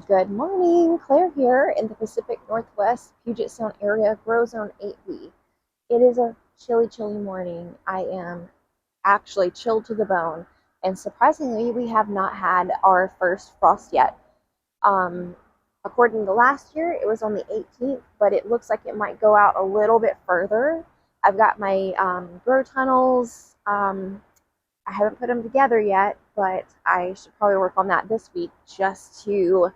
Good morning, Claire here in the Pacific Northwest Puget Sound area, Grow Zone 8B. It is a chilly morning. I am actually chilled to the bone, and surprisingly, we have not had our first frost yet. Um, According to last year, it was on the 18th, but it looks like it might go out a little bit further. I've got my grow tunnels. I haven't put them together yet, but I should probably work on that this week just to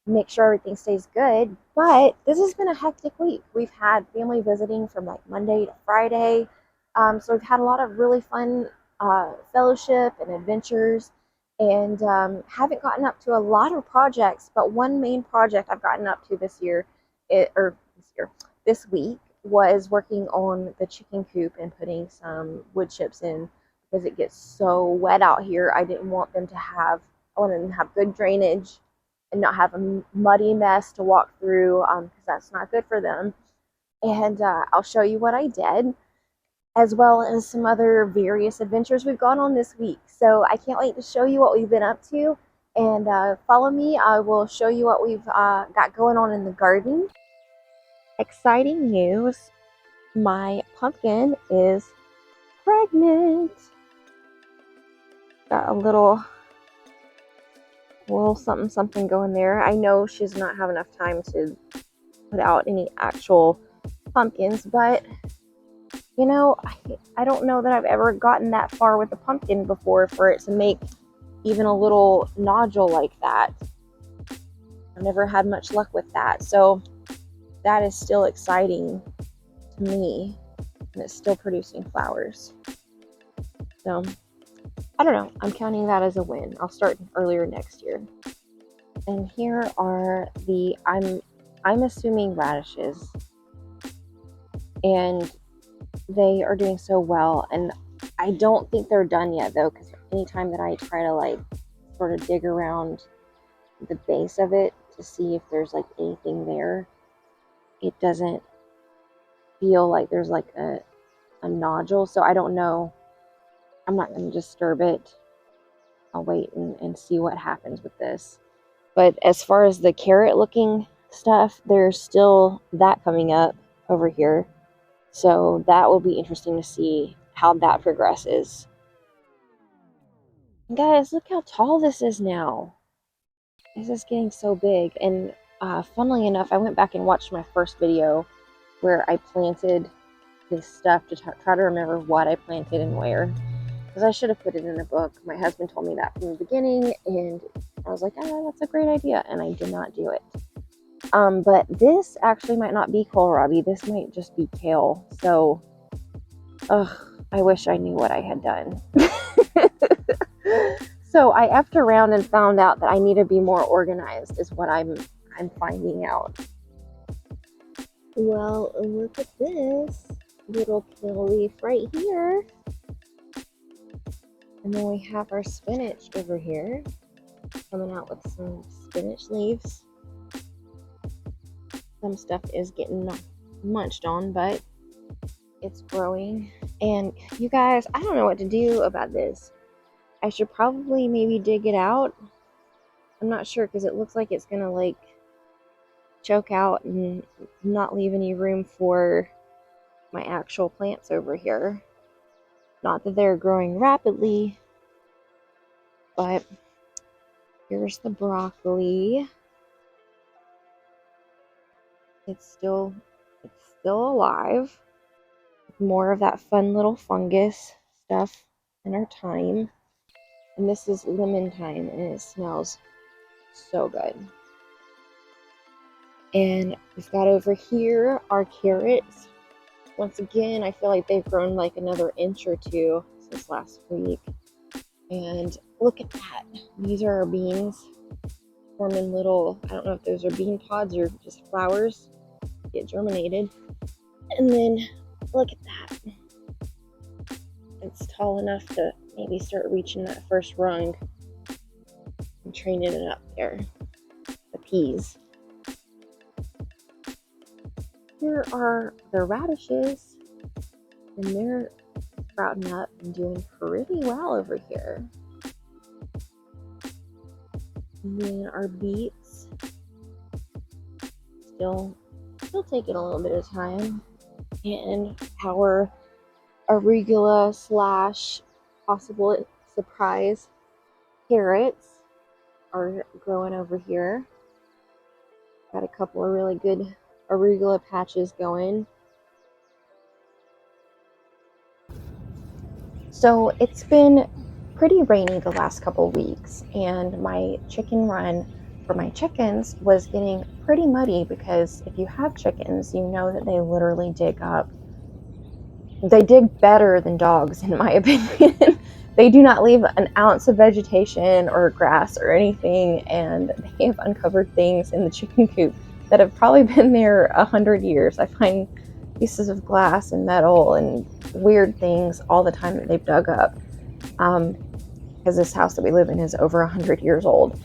make sure everything stays good. But this has been a hectic week. We've had family visiting from like Monday to Friday. So we've had a lot of really fun fellowship and adventures, and haven't gotten up to a lot of projects. But one main project I've gotten up to this week, was working on the chicken coop and putting some wood chips in because it gets so wet out here. I wanted them to have good drainage and not have a muddy mess to walk through, because that's not good for them. And I'll show you what I did, as well as some other various adventures we've gone on this week. So I can't wait to show you what we've been up to. And follow me. I will show you what we've got going on in the garden. Exciting news. My pumpkin is pregnant. Got a little something going there. I know she's not have enough time to put out any actual pumpkins, but you know, I don't know that I've ever gotten that far with a pumpkin before for it to make even a little nodule like that. I've never had much luck with that, so that is still exciting to me, and it's still producing flowers. So I don't know, I'm counting that as a win. I'll start earlier next year. And here are the I'm assuming radishes, and they are doing so well. And I don't think they're done yet though, because anytime that I try to like sort of dig around the base of it to see if there's like anything there, it doesn't feel like there's like a nodule. So I don't know. I'm not going to disturb it. I'll wait and see what happens with this. But as far as the carrot looking stuff, there's still that coming up over here. So that will be interesting to see how that progresses. And guys, look how tall this is now. This is getting so big. And funnily enough, I went back and watched my first video where I planted this stuff to try to remember what I planted and where. Because I should have put it in a book. My husband told me that from the beginning, and I was like, that's a great idea, and I did not do it. But this actually might not be kohlrabi. This might just be kale. So, I wish I knew what I had done. So I effed around and found out that I need to be more organized, is what I'm finding out. Well, look at this little kale leaf right here. And then we have our spinach over here, coming out with some spinach leaves. Some stuff is getting munched on, but it's growing. And you guys, I don't know what to do about this. I should probably maybe dig it out. I'm not sure, because it looks like it's gonna like choke out and not leave any room for my actual plants over here. Not that they're growing rapidly, but here's the broccoli. It's still alive. More of that fun little fungus stuff in our thyme. And this is lemon thyme, and it smells so good. And we've got over here our carrots. Once again, I feel like they've grown like another inch or two since last week. And look at that. These are our beans forming little, I don't know if those are bean pods or just flowers, get germinated. And then look at that. It's tall enough to maybe start reaching that first rung and training it up there. The peas. Here are the radishes, and they're sprouting up and doing pretty well over here. And then our beets still taking a little bit of time. And our arugula slash possible surprise carrots are growing over here. Got a couple of really good arugula patches going. So it's been pretty rainy the last couple weeks, and my chicken run for my chickens was getting pretty muddy because if you have chickens, you know that they literally they dig better than dogs, in my opinion. They do not leave an ounce of vegetation or grass or anything, and they have uncovered things in the chicken coop that have probably been there 100 years. I find pieces of glass and metal and weird things all the time that they've dug up, because this house that we live in is over 100 years old.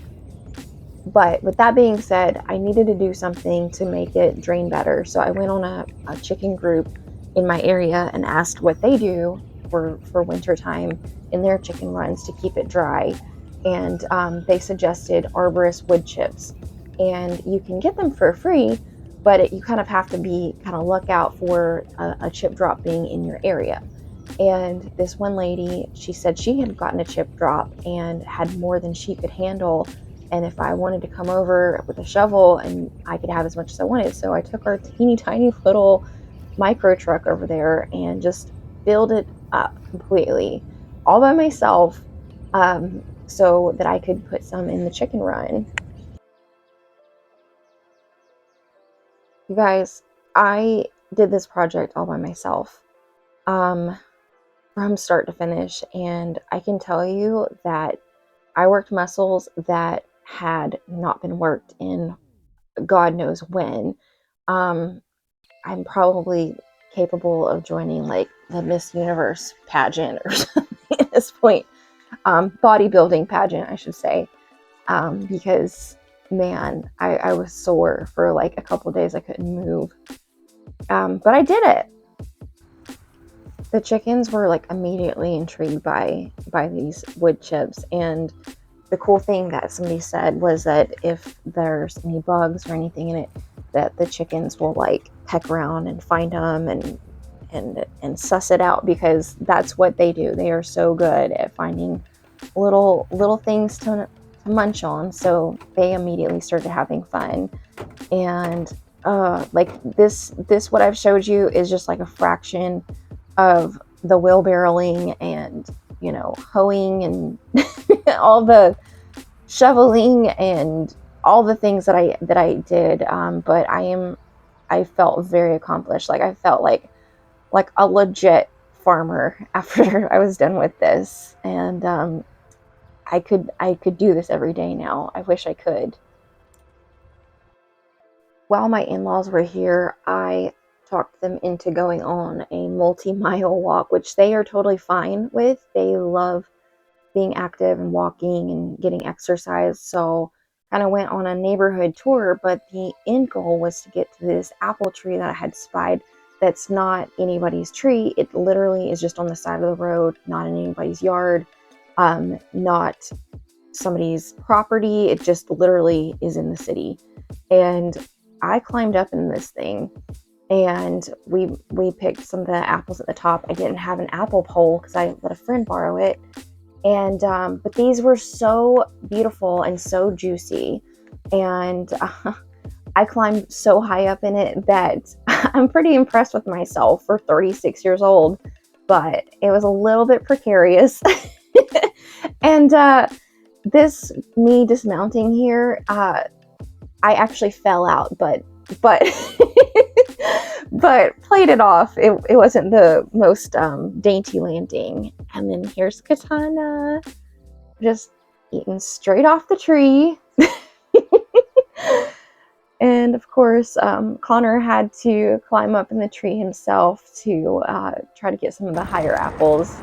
But with that being said, I needed to do something to make it drain better. So I went on a chicken group in my area and asked what they do for wintertime in their chicken runs to keep it dry. And they suggested arborist wood chips. And you can get them for free, but you kind of have to be kind of look out for a chip drop being in your area. And this one lady, she said she had gotten a chip drop and had more than she could handle, and if I wanted to come over with a shovel and I could have as much as I wanted. So I took our teeny tiny little micro truck over there and just filled it up completely all by myself, so that I could put some in the chicken run. You guys, I did this project all by myself, from start to finish, and I can tell you that I worked muscles that had not been worked in God knows when. Um, I'm probably capable of joining like the Miss Universe pageant or something at this point. Bodybuilding pageant, I should say. Because man, I was sore for like a couple of days. I couldn't move. But I did it. The chickens were like immediately intrigued by these wood chips, and the cool thing that somebody said was that if there's any bugs or anything in it, that the chickens will like peck around and find them and suss it out, because that's what they do. They are so good at finding little things to munch on. So they immediately started having fun. And like this what I've showed you is just like a fraction of the wheelbarrowing and hoeing and all the shoveling and all the things that I did. But I felt very accomplished. Like I felt like a legit farmer after I was done with this. And I could do this every day now. I wish I could. While my in-laws were here, I talked them into going on a multi-mile walk, which they are totally fine with. They love being active and walking and getting exercise. So kind of went on a neighborhood tour, but the end goal was to get to this apple tree that I had spied that's not anybody's tree. It literally is just on the side of the road, not in anybody's yard, not somebody's property. It just literally is in the city. And I climbed up in this thing, and we picked some of the apples at the top. I didn't have an apple pole because I let a friend borrow it. And but these were so beautiful and so juicy, and I climbed so high up in it that I'm pretty impressed with myself for 36 years old, but it was a little bit precarious. And this me dismounting here, I actually fell out, but but but played it off. It wasn't the most dainty landing. And then here's Katana, just eating straight off the tree. And of course, Connor had to climb up in the tree himself to try to get some of the higher apples.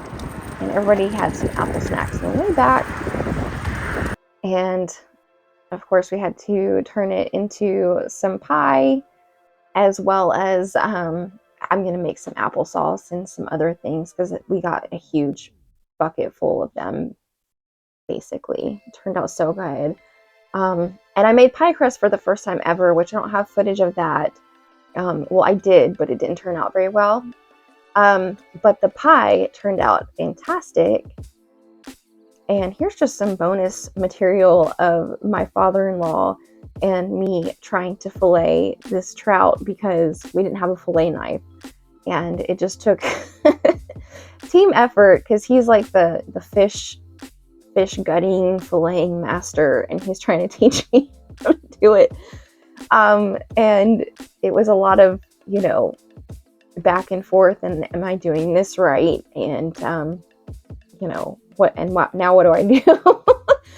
And everybody had some apple snacks on the way back. And of course, we had to turn it into some pie, as well as I'm going to make some applesauce and some other things, because we got a huge bucket full of them, basically. It turned out so good. And I made pie crust for the first time ever, which I don't have footage of that. Well, I did, but it didn't turn out very well. But the pie turned out fantastic. And here's just some bonus material of my father-in-law and me trying to fillet this trout because we didn't have a fillet knife. And it just took team effort because he's like the fish gutting, filleting master, and he's trying to teach me how to do it. And it was a lot of, back and forth, and am I doing this right? And now what do I do?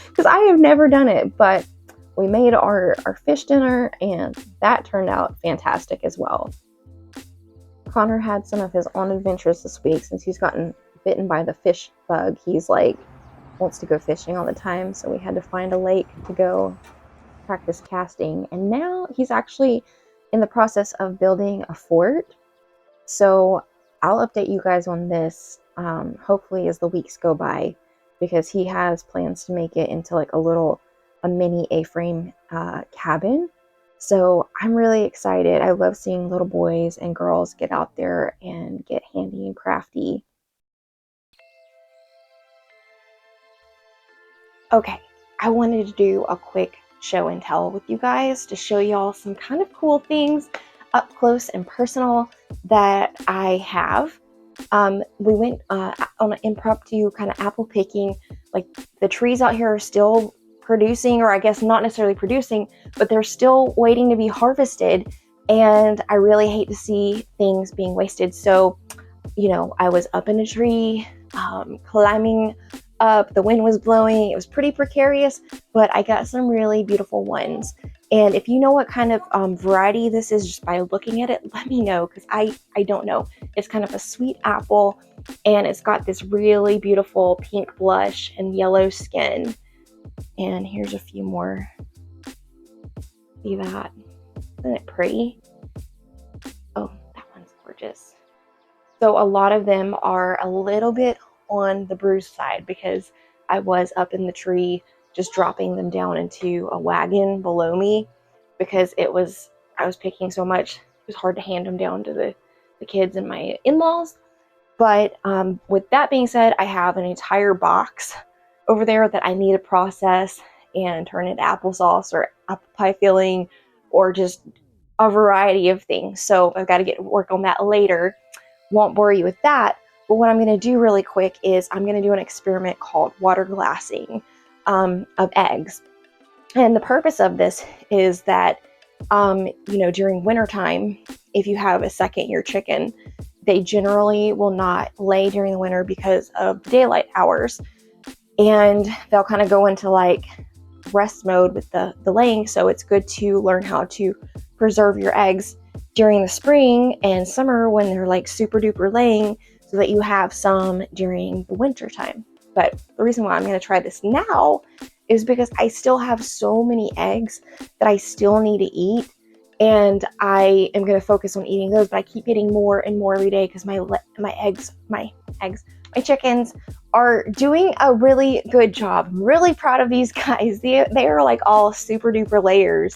Because I have never done it, but we made our fish dinner, and that turned out fantastic as well. Connor had some of his own adventures this week since he's gotten bitten by the fish bug. He's like wants to go fishing all the time, so we had to find a lake to go practice casting. And now he's actually in the process of building a fort, so I'll update you guys on this hopefully as the weeks go by, because he has plans to make it into like a mini A-frame cabin. So I'm really excited. I love seeing little boys and girls get out there and get handy and crafty. Okay, I wanted to do a quick show and tell with you guys to show y'all some kind of cool things up close and personal that I have. We went on an impromptu kind of apple picking. Like, the trees out here are still producing, or I guess not necessarily producing, but they're still waiting to be harvested. And I really hate to see things being wasted. So, I was up in a tree, climbing up, the wind was blowing, it was pretty precarious, but I got some really beautiful ones. And if you know what kind of variety this is just by looking at it, let me know, because I don't know. It's kind of a sweet apple, and it's got this really beautiful pink blush and yellow skin. And here's a few more. See that? Isn't it pretty? Oh, that one's gorgeous. So a lot of them are a little bit on the bruised side because I was up in the tree just dropping them down into a wagon below me because I was picking so much. It was hard to hand them down to the kids and my in-laws. But with that being said, I have an entire box over there that I need to process and turn into applesauce or apple pie filling or just a variety of things. So I've got to get work on that later. Won't bore you with that. But what I'm going to do really quick is I'm going to do an experiment called water glassing of eggs. And the purpose of this is that, during wintertime, if you have a second-year chicken, they generally will not lay during the winter because of the daylight hours. And they'll kind of go into like rest mode with the laying. So it's good to learn how to preserve your eggs during the spring and summer when they're like super duper laying, so that you have some during the winter time. But the reason why I'm going to try this now is because I still have so many eggs that I still need to eat, and I am going to focus on eating those, but I keep getting more and more every day because my chickens are doing a really good job. I'm really proud of these guys. They are like all super duper layers.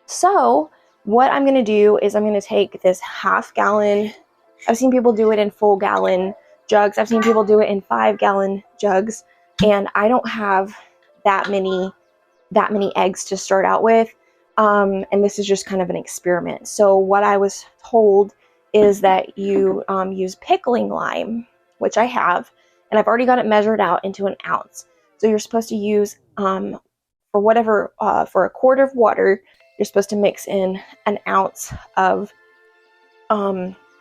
So what I'm going to do is I'm going to take this half-gallon. I've seen people do it in full gallon jugs. I've seen people do it in 5-gallon jugs, and I don't have that many eggs to start out with. And this is just kind of an experiment. So what I was told is that you use pickling lime, which I have, and I've already got it measured out into an ounce. So you're supposed to use for a quart of water, you're supposed to mix in an ounce of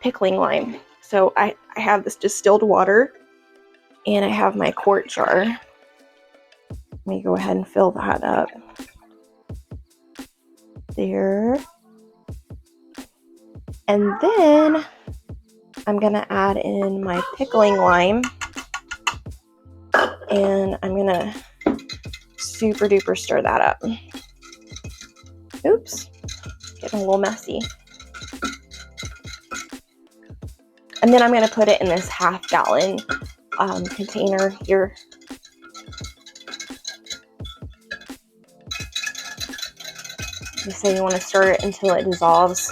pickling lime. So I have this distilled water, and I have my quart jar. Let me go ahead and fill that up. There. And then I'm going to add in my pickling lime, and I'm going to super duper stir that up. Oops, getting a little messy. And then I'm going to put it in this half-gallon container here. You say you want to stir it until it dissolves.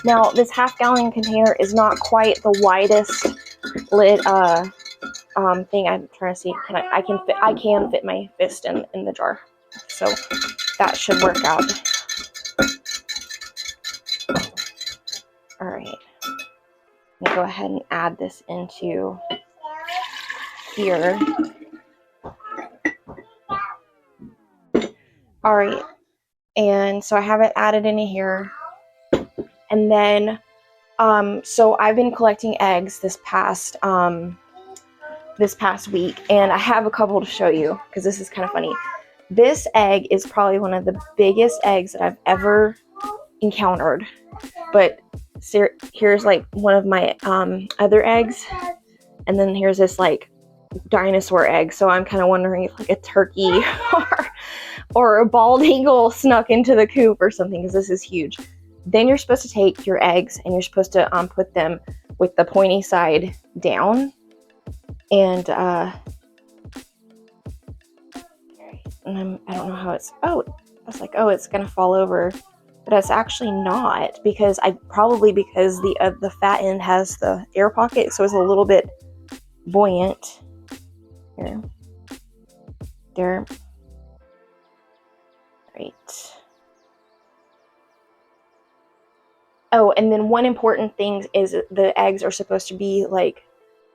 Now, this half-gallon container is not quite the widest lid thing. I'm trying to see. I can fit my fist in the jar, so that should work out. All right, I'm gonna go ahead and add this into here. All right, and so I have it added into here, and then so I've been collecting eggs this past week, and I have a couple to show you because this is kind of funny. This egg is probably one of the biggest eggs that I've ever encountered, but here's like one of my other eggs, and then here's this like dinosaur egg. So I'm kind of wondering if like a turkey or a bald eagle snuck into the coop or something, because this is huge. Then you're supposed to take your eggs and you're supposed to put them with the pointy side down, and I don't know how it's, I was like, oh, it's gonna fall over, but it's actually not, because because the fat end has the air pocket, so it's a little bit buoyant. Here, there, right. Oh, and then one important thing is the eggs are supposed to be like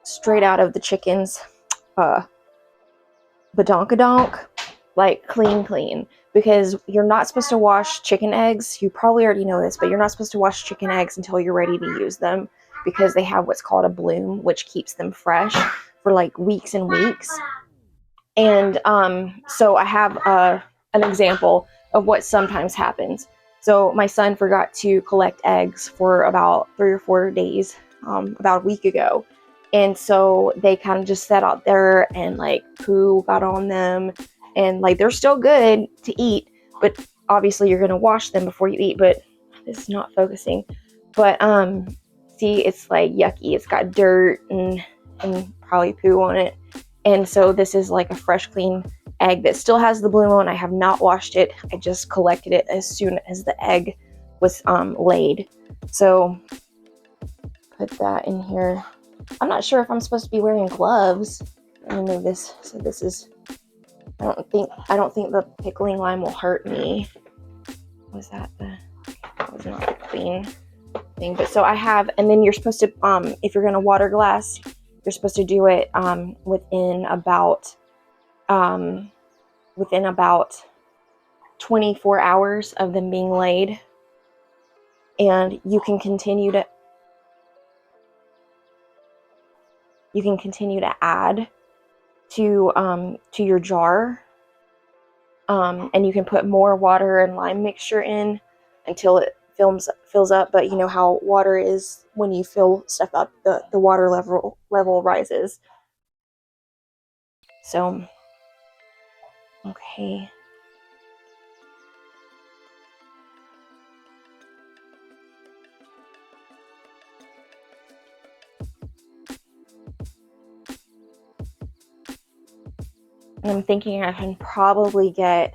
straight out of the chicken's badonkadonk, like clean, because you're not supposed to wash chicken eggs. You probably already know this, but you're not supposed to wash chicken eggs until you're ready to use them, because they have what's called a bloom, which keeps them fresh for like weeks and weeks. And so I have an example of what sometimes happens. So my son forgot to collect eggs for about 3 or 4 days, about a week ago. And so they kind of just sat out there, and like poo got on them, and like they're still good to eat, but obviously you're going to wash them before you eat. But this is not focusing. But see, it's like yucky. It's got dirt and probably poo on it. And so this is like a fresh, clean egg that still has the bloom on. I have not washed it. I just collected it as soon as the egg was laid. So put that in here. I'm not sure if I'm supposed to be wearing gloves. Let me move this. So this is, I don't think the pickling lime will hurt me. Was that was not a clean thing. But so I have, and then you're supposed to, if you're going to water glass, you're supposed to do it within about 24 hours of them being laid, and you can continue to add to your jar, and you can put more water and lime mixture in until it fills up. But you know how water is, when you fill stuff up, the water level rises. So okay. And I'm thinking I can probably get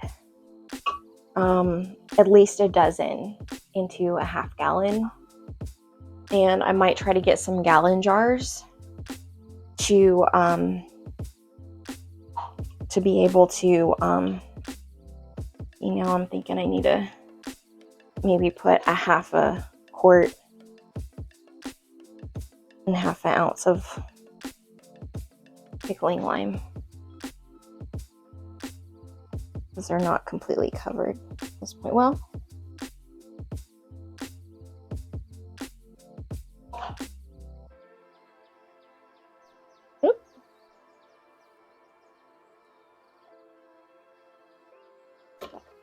at least a dozen into a half gallon. And I might try to get some gallon jars to be able to, I'm thinking I need to maybe put a half a quart and half an ounce of pickling lime, because they're not completely covered at this point. Well,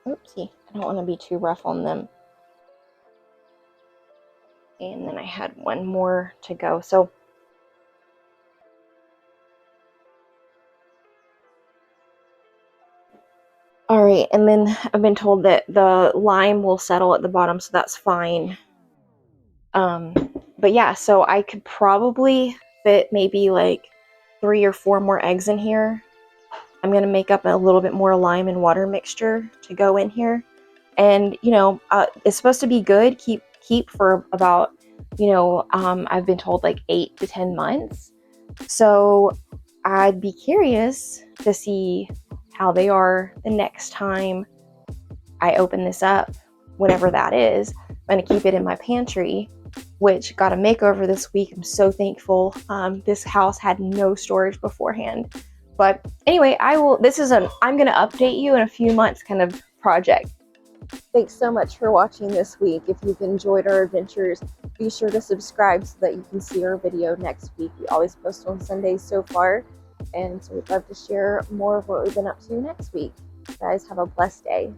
oopsie, I don't want to be too rough on them. And then I had one more to go. So all right, and then I've been told that the lime will settle at the bottom, so that's fine. But But yeah, so I could probably fit maybe like 3 or 4 more eggs in here. I'm gonna make up a little bit more lime and water mixture to go in here, and it's supposed to be good. Keep for about I've been told like 8 to 10 months. So I'd be curious to see how they are the next time I open this up, whenever that is. I'm gonna keep it in my pantry, which got a makeover this week. I'm so thankful. This house had no storage beforehand. But anyway, I'm gonna update you in a few months kind of project. Thanks so much for watching this week. If you've enjoyed our adventures, be sure to subscribe so that you can see our video next week. We always post on Sundays so far, and so we'd love to share more of what we've been up to next week. Guys, have a blessed day.